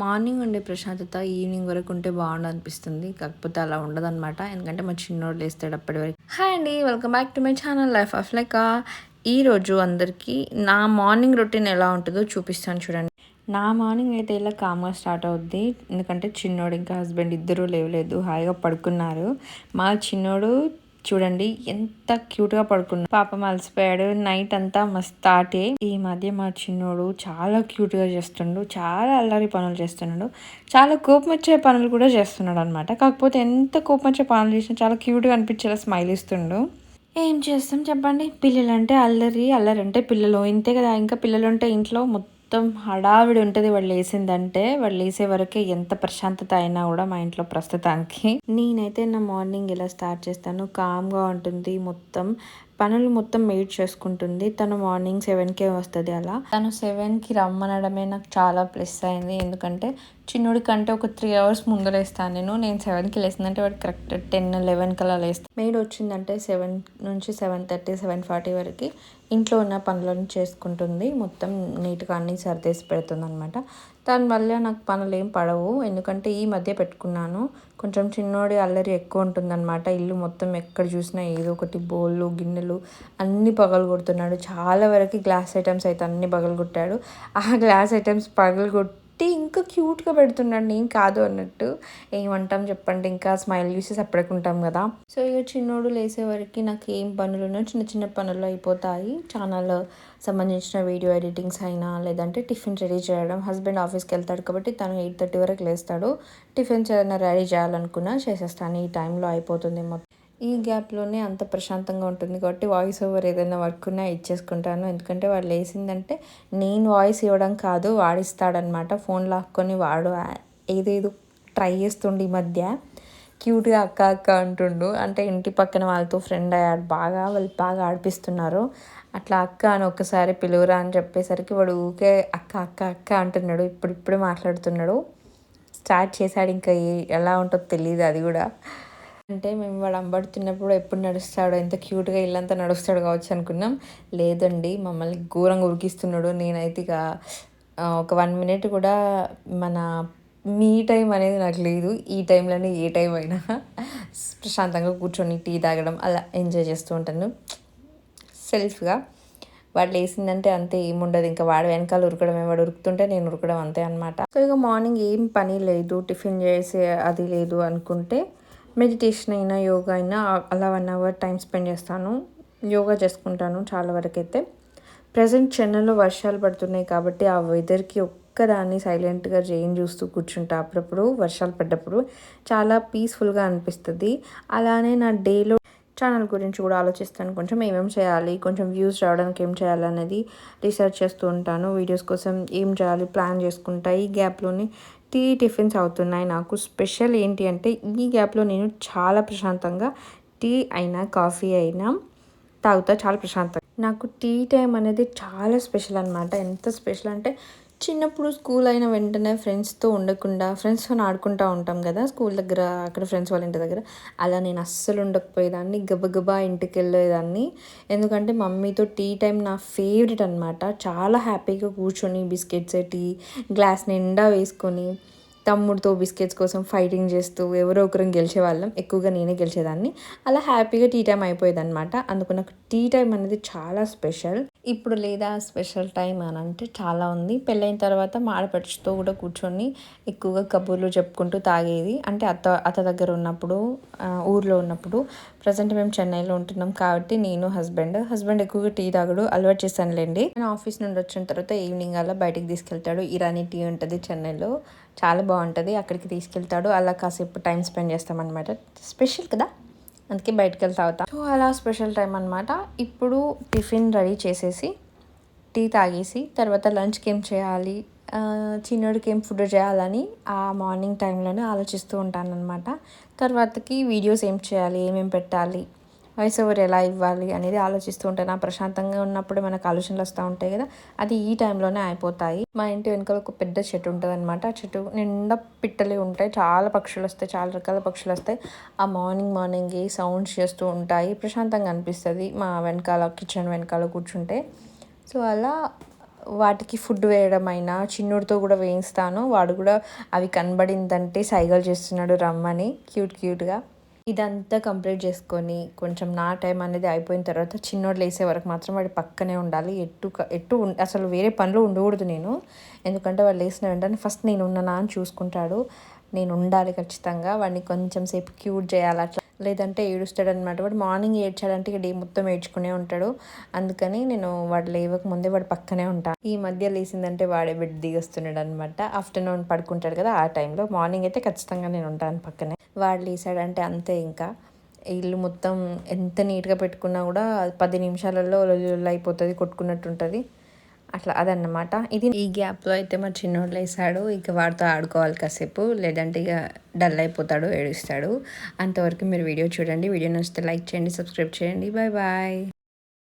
Morning ఉండే ప్రశాంతత evening వరకు ఉంటే బాగుండనిపిస్తుంది. కాకపోతే అలా ఉండదనమాట. ఎందుకంటే మా చిన్నోడు లేస్తాడు అప్పటి వరకు. హాయ్ అండి, welcome back to my channel life of Laika. ఈరోజు అందరికీ నా మార్నింగ్ రొటీన్ ఎలా ఉంటుందో చూపిస్తాను చూడండి. నా మార్నింగ్ అయితే ఇలా కామ్గా స్టార్ట్ అవుద్ది. ఎందుకంటే చిన్నోడు ఇంకా హస్బెండ్ ఇద్దరూ లేవలేదు, హాయిగా పడుకున్నారు. మా చిన్నోడు చూడండి ఎంత క్యూట్గా పడుకున్నాడు. పాపం అలసిపోయాడు, నైట్ అంతా మస్తు ఆటే. ఈ మధ్య మా చిన్నోడు చాలా క్యూట్గా చేస్తుండు, చాలా అల్లరి పనులు చేస్తున్నాడు, చాలా కోపం వచ్చే పనులు కూడా చేస్తున్నాడు అనమాట. కాకపోతే ఎంత కోపం వచ్చే పనులు చేసినా చాలా క్యూట్గా అనిపించేలా స్మైల్ ఇస్తుండు. ఏం చేస్తాం చెప్పండి, పిల్లలు అంటే అల్లరి, అల్లరి అంటే పిల్లలు ఇంతే కదా. ఇంకా పిల్లలు ఉంటే ఇంట్లో మొత్తం హడావిడి ఉంటుంది. వాళ్ళు లేసిందంటే వాళ్ళు లేసే వరకే ఎంత ప్రశాంతత అయినా కూడా మా ఇంట్లో ప్రస్తుతానికి. నేనైతే నా మార్నింగ్ ఇలా స్టార్ట్ చేస్తాను, కామ్గా ఉంటుంది. పనులు మొత్తం మెయిడ్ చేసుకుంటుంది. తను మార్నింగ్ 7కే వస్తుంది. అలా తను 7కి రమ్మనడమే నాకు చాలా ప్లస్ అయింది. ఎందుకంటే చిన్నోడి కంటే ఒక 3 hours ముందు లేస్తాను నేను 7కి లేస్తుందంటే వాడు కరెక్ట్ 10-11 కల్లా లేస్తాను. మెయిడ్ వచ్చిందంటే 7 నుంచి 7:30 7:40 వరకు ఇంట్లో ఉన్న పనులను చేసుకుంటుంది. మొత్తం నీట్గా అన్నీ సర్దేసి పెడుతుంది అనమాట. దానివల్ల నాకు పనులు ఏం పడవు. ఎందుకంటే ఈ మధ్య పెట్టుకున్నాను. కొంచెం చిన్నోడి అల్లరి ఎక్కువ ఉంటుందన్నమాట. ఇల్లు మొత్తం ఎక్కడ చూసినా ఏదో ఒకటి బోళ్ళు గిన్నెలు అన్నీ పగలగొడుతున్నాడు. చాలా వరకు గ్లాస్ ఐటమ్స్ అయితే అన్నీ పగలగొట్టాడు. ఆ గ్లాస్ ఐటమ్స్ పగలగొట్టి ఇంకా క్యూట్గా పెడుతున్నాడు, నేను కాదు అన్నట్టు. ఏమంటాం చెప్పండి, ఇంకా స్మైల్ చూసి సపరేకుంటాం కదా. సో ఇక చిన్నోడు లేసే వరకు నాకు ఏం పనులు ఉన్నాయో చిన్న చిన్న పనులు అయిపోతాయి. ఛానల్ సంబంధించిన వీడియో ఎడిటింగ్స్ అయినా, లేదంటే టిఫిన్ రెడీ చేయడం. హస్బెండ్ ఆఫీస్కి వెళ్తాడు కాబట్టి తను 8:30 వరకు లేస్తాడు. టిఫిన్స్ ఏదైనా రెడీ చేయాలనుకున్నా చేసేస్తాను. ఈ టైంలో అయిపోతుంది మొత్తం. ఈ గ్యాప్లోనే అంత ప్రశాంతంగా ఉంటుంది కాబట్టి వాయిస్ ఓవర్ ఏదైనా వర్క్ ఉన్నా ఇచ్చేసుకుంటాను. ఎందుకంటే వాడు లేచిందంటే నేను వాయిస్ ఇవ్వడం కాదు, వాడిస్తాడనమాట. ఫోన్ లాక్కొని వాడు ఏదేదో ట్రై చేస్తుండే. ఈ మధ్య క్యూట్గా అక్క అక్క అంటుండు. అంటే ఇంటి పక్కన వాళ్ళతో ఫ్రెండ్ అయ్యాడు బాగా, వాళ్ళు బాగా ఆడిపిస్తున్నారు. అట్లా అక్క అని ఒక్కసారి పిలువురా అని చెప్పేసరికి వాడు ఊకే అక్క అక్క అక్క అంటున్నాడు. ఇప్పుడిప్పుడే మాట్లాడుతున్నాడు, స్టార్ట్ చేశాడు. ఇంకా ఎలా ఉంటుందో తెలియదు అది కూడా. అంటే మేము వాడు అంబడుతున్నప్పుడు ఎప్పుడు నడుస్తాడో, ఎంత క్యూట్గా ఇల్లంతా నడుస్తాడు కావచ్చు అనుకున్నాం. లేదండి, మమ్మల్ని ఘోరంగా ఉరికిస్తున్నాడు. నేనైతే ఇక ఒక 1 minute కూడా మన మీ టైం అనేది నాకు లేదు. ఈ టైంలోనే ఏ టైం అయినా ప్రశాంతంగా కూర్చొని టీ తాగడం అలా ఎంజాయ్ చేస్తూ ఉంటాను సెల్ఫ్గా. వాడు లేచిందంటే అంతే, ఏముండదు. ఇంకా వాడు వెనకాల ఉరకడమే, వాడు ఉరుకుతుంటే నేను ఉరకడం అంతే అనమాట. సో ఇక మార్నింగ్ ఏం పని లేదు, టిఫిన్ చేసే అది లేదు అనుకుంటే మెడిటేషన్ అయినా యోగా అయినా అలా 1 hour టైం స్పెండ్ చేస్తాను. యోగా చేసుకుంటాను చాలా వరకు అయితే. ప్రజెంట్ చెన్నైలో వర్షాలు పడుతున్నాయి కాబట్టి ఆ వెదర్కి ఒక్కదాన్ని సైలెంట్గా రెయిన్ చూస్తూ కూర్చుంటా. అప్పుడప్పుడు వర్షాలు పడ్డప్పుడు చాలా పీస్ఫుల్గా అనిపిస్తుంది. అలానే నా డేలో ఛానల్ గురించి కూడా ఆలోచిస్తాను. కొంచెం ఏమేమి చేయాలి, కొంచెం వ్యూస్ రావడానికి ఏం చేయాలి అనేది రీసెర్చ్ చేస్తూ ఉంటాను. వీడియోస్ కోసం ఏం చేయాలి ప్లాన్ చేసుకుంటా. ఈ గ్యాప్లోనే టిఫిన్స్ అవుతున్నాయి. నాకు స్పెషల్ ఏంటి అంటే ఈ గ్యాప్లో నేను చాలా ప్రశాంతంగా టీ అయినా కాఫీ అయినా తాగుతా, చాలా ప్రశాంతంగా. నాకు టీ టైం అనేది చాలా స్పెషల్ అనమాట. ఎంత స్పెషల్ అంటే చిన్నప్పుడు స్కూల్ అయిన వెంటనే ఫ్రెండ్స్తో ఉండకుండా, ఫ్రెండ్స్తో ఆడుకుంటూ ఉంటాం కదా స్కూల్ దగ్గర, అక్కడ ఫ్రెండ్స్ వాళ్ళ ఇంటి దగ్గర. అలా నేను అస్సలు ఉండకపోయేదాన్ని, గబగబా ఇంటికి వెళ్ళేదాన్ని. ఎందుకంటే మమ్మీతో టీ టైం నా ఫేవరెట్ అనమాట. చాలా హ్యాపీగా కూర్చొని బిస్కెట్స్ టీ గ్లాస్ నిండా వేసుకొని తమ్ముడితో బిస్కెట్స్ కోసం ఫైటింగ్ చేస్తూ ఎవరో ఒకరిని గెలిచేవాళ్ళం. ఎక్కువగా నేనే గెలిచేదాన్ని. అలా హ్యాపీగా టీ టైం అయిపోయేది అనమాట. అందుకు నాకు టీ టైం అనేది చాలా స్పెషల్. ఇప్పుడు లేదా స్పెషల్ టైం అని అంటే చాలా ఉంది. పెళ్ళైన తర్వాత మా ఆడపడుచుతో కూడా కూర్చొని ఎక్కువగా కబుర్లు చెప్పుకుంటూ తాగేది. అంటే అత్త దగ్గర ఉన్నప్పుడు, ఊర్లో ఉన్నప్పుడు. ప్రజెంట్ మేము చెన్నైలో ఉంటున్నాం కాబట్టి నేను హస్బెండ్ ఎక్కువగా టీ తాగడు, అలవాటు చేశానులేండి. నేను ఆఫీస్ నుండి వచ్చిన తర్వాత ఈవినింగ్ అలా బయటికి తీసుకెళ్తాడు. ఇరానీ టీ ఉంటుంది చెన్నైలో, చాలా బాగుంటుంది. అక్కడికి తీసుకెళ్తాడు. అలా కాసేపు టైం స్పెండ్ చేస్తామన్నమాట. స్పెషల్ కదా, అందుకే బయటకు వెళ్తా అవుతా. సో అలా స్పెషల్ టైం అనమాట. ఇప్పుడు టిఫిన్ రెడీ చేసేసి టీ తాగేసి తర్వాత లంచ్కి ఏం చేయాలి, చిన్నోడికి ఏం ఫుడ్ చేయాలని ఆ మార్నింగ్ టైంలోనే ఆలోచిస్తూ ఉంటాను అనమాట. తర్వాతకి వీడియోస్ ఏం చేయాలి, ఏమేమి పెట్టాలి, వాయిస్ ఓవర్ ఎలా ఇవ్వాలి అనేది ఆలోచిస్తూ ఉంటాను. ప్రశాంతంగా ఉన్నప్పుడు మనకు ఆలోచనలు వస్తూ ఉంటాయి కదా, అది ఈ టైంలోనే అయిపోతాయి. మా ఇంటి వెనకాల ఒక పెద్ద చెట్టు ఉంటుంది అనమాట. ఆ చెట్టు నిండా పిట్టలు ఉంటాయి, చాలా పక్షులు వస్తాయి, చాలా రకాల పక్షులు వస్తాయి. ఆ మార్నింగ్ సౌండ్స్ చేస్తూ ఉంటాయి, ప్రశాంతంగా అనిపిస్తుంది మా వెనకాల కిచెన్ వెనకాల కూర్చుంటే. సో అలా వాటికి ఫుడ్ వేయడమైనా చిన్నోడితో కూడా వేయిస్తాను. వాడు కూడా అవి కనబడిందంటే సైగలు చేస్తున్నాడు రమ్మని క్యూట్గా. ఇదంతా కంప్లీట్ చేసుకొని కొంచెం నా టైం అనేది అయిపోయిన తర్వాత చిన్నోడు లేసే వరకు మాత్రం వాడి పక్కనే ఉండాలి. అసలు వేరే పనిలో ఉండకూడదు నేను. ఎందుకంటే వాడు లేచిన వెంటనే ఫస్ట్ నేను ఉన్నానా అని చూసుకుంటాడు. నేను ఉండాలి ఖచ్చితంగా. వాడిని కొంచెం సేపు క్యూట్ చేయాలి అట్లా, లేదంటే ఏడుస్తాడు అనమాట. వాడు మార్నింగ్ ఏడ్చాడంటే ఇక డే మొత్తం ఏడ్చుకునే ఉంటాడు. అందుకని నేను వాడు లేవక ముందే వాడు పక్కనే ఉంటాను. ఈ మధ్య లేచిందంటే వాడే బెడ్ దిగొస్తున్నాడు అనమాట. ఆఫ్టర్నూన్ పడుకుంటాడు కదా ఆ టైంలో. మార్నింగ్ అయితే ఖచ్చితంగా నేను ఉంటాను పక్కనే. వాడు లేసాడంటే అంతే ఇంకా. ఇల్లు మొత్తం ఎంత నీట్గా పెట్టుకున్నా కూడా 10 నిమిషాలలో అయిపోతుంది, కొట్టుకున్నట్టు ఉంటుంది. అట్లా అదన్నమాట. ఈ గ్యాప్లో అయితే మా చిన్నోడు లేసాడు. ఇక వాడితో ఆడుకోవాలి కాసేపు, లేదంటే ఇక డల్ అయిపోతాడు, ఏడుస్తాడు. అంతవరకు మీరు వీడియో చూడండి. వీడియో నచ్చితే లైక్ చేయండి, సబ్స్క్రైబ్ చేయండి. Bye bye.